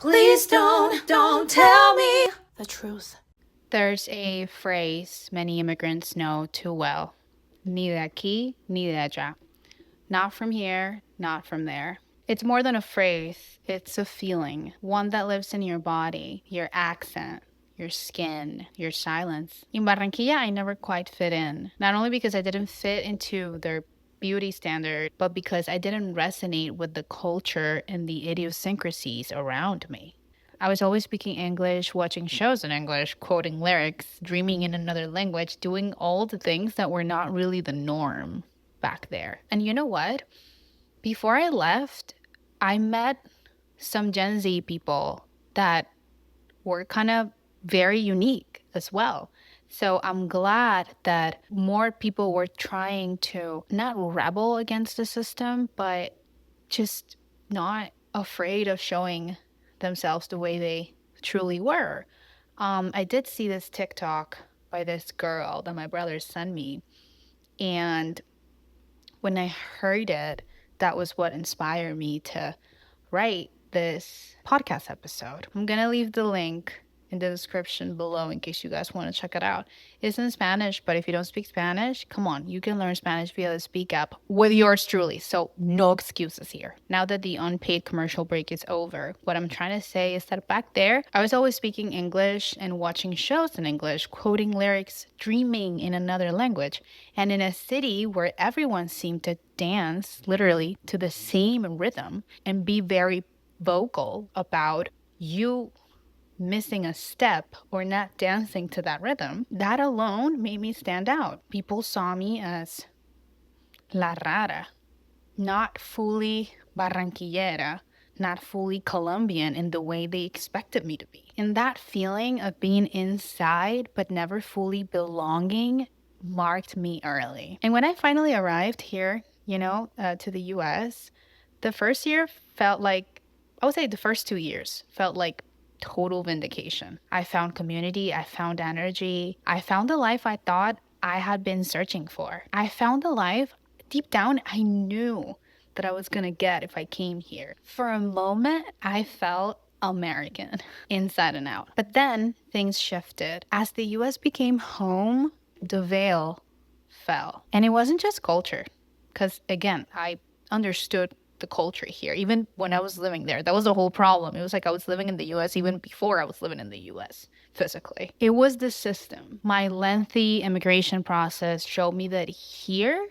Please don't tell me the truth. There's a phrase many immigrants know too well. Ni de aquí, ni de allá. Not from here, not from there. It's more than a phrase, it's a feeling, one that lives in your body, your accent, your skin, your silence. In Barranquilla, I never quite fit in. Not only because I didn't fit into their beauty standard, but because I didn't resonate with the culture and the idiosyncrasies around me. I was always speaking English, watching shows in English, quoting lyrics, dreaming in another language, doing all the things that were not really the norm back there. And you know what? Before I left, I met some Gen Z people that were kind of very unique as well. So I'm glad that more people were trying to not rebel against the system, but just not afraid of showing themselves the way they truly were. I did see this TikTok by this girl that my brother sent me. And when I heard it, that was what inspired me to write this podcast episode. I'm going to leave the link in the description below in case you guys want to check it out. It's in Spanish, but if you don't speak Spanish, come on, you can learn Spanish via the Speak app with yours truly. So no excuses here. Now that the unpaid commercial break is over, what I'm trying to say is that back there, I was always speaking English and watching shows in English, quoting lyrics, dreaming in another language, and in a city where everyone seemed to dance literally to the same rhythm and be very vocal about you missing a step or not dancing to that rhythm, that alone made me stand out. People saw me as la rara, not fully barranquillera, not fully Colombian in the way they expected me to be. And that feeling of being inside but never fully belonging marked me early. And when I finally arrived here, to the US, the first year felt like, I would say the first 2 years felt like total vindication. I found community, I found energy, I found the life I thought I had been searching for. I found the life deep down I knew that I was gonna get if I came here. For a moment, I felt American inside and out. But then things shifted. As the US became home, the veil fell. And it wasn't just culture, because again, I understood the culture here, even when I was living there. That was the whole problem. It was like I was living in the US even before I was living in the US physically. It was the system. My lengthy immigration process showed me that here,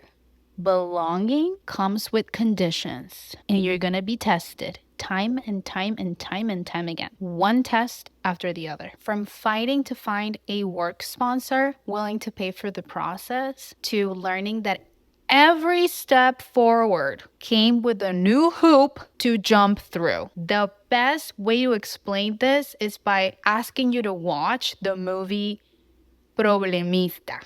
belonging comes with conditions, and you're gonna be tested time and time and time and time again. One test after the other. From fighting to find a work sponsor willing to pay for the process, to learning that every step forward came with a new hoop to jump through. The best way to explain this is by asking you to watch the movie Problemista.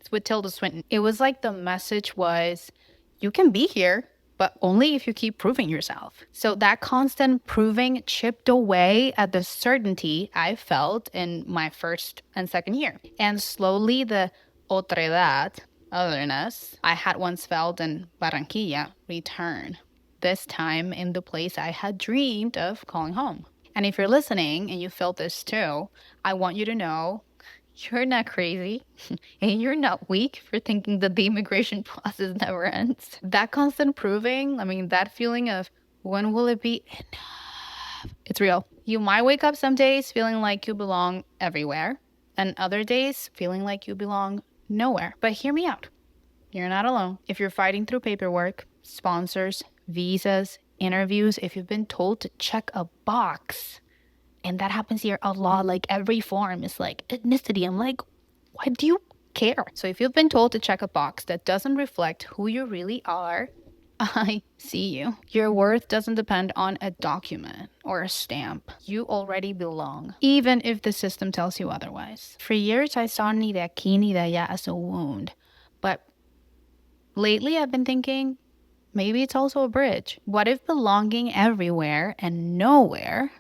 It's with Tilda Swinton. It was like the message was, you can be here, but only if you keep proving yourself. So that constant proving chipped away at the certainty I felt in my first and second year. And slowly the otredad, otherness, I had once felt in Barranquilla returned, this time in the place I had dreamed of calling home. And if you're listening and you felt this too, I want you to know you're not crazy and you're not weak for thinking that the immigration process never ends. That constant proving, that feeling of when will it be enough? It's real. You might wake up some days feeling like you belong everywhere, and other days feeling like you belong nowhere. But hear me out. You're not alone. If you're fighting through paperwork, sponsors, visas, interviews, if you've been told to check a box, and that happens here a lot, like every form is like ethnicity. I'm like, why do you care? So if you've been told to check a box that doesn't reflect who you really are, I see you. Your worth doesn't depend on a document or a stamp. You already belong, even if the system tells you otherwise. For years, I saw ni de aquí ni de allá as a wound. But lately, I've been thinking, maybe it's also a bridge. What if belonging everywhere and nowhere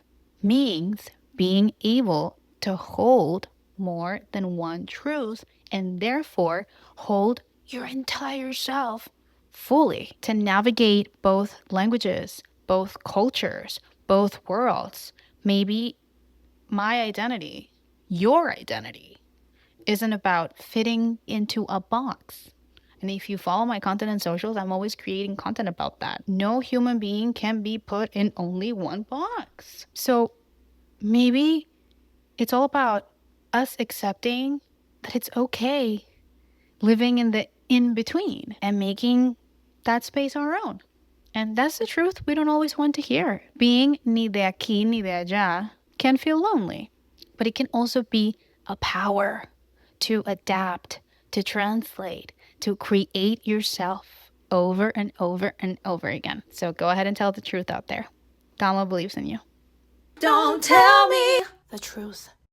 means being able to hold more than one truth and therefore hold your entire self fully, to navigate both languages, both cultures, both worlds. Maybe my identity, your identity, isn't about fitting into a box. And if you follow my content and socials, I'm always creating content about that. No human being can be put in only one box. So maybe it's all about us accepting that it's okay living in the in-between and making that space our own. And that's the truth we don't always want to hear. Being ni de aquí ni de allá can feel lonely, but it can also be a power to adapt, to translate, to create yourself over and over and over again. So go ahead and tell the truth out there. Dalma believes in you. Don't tell me the truth.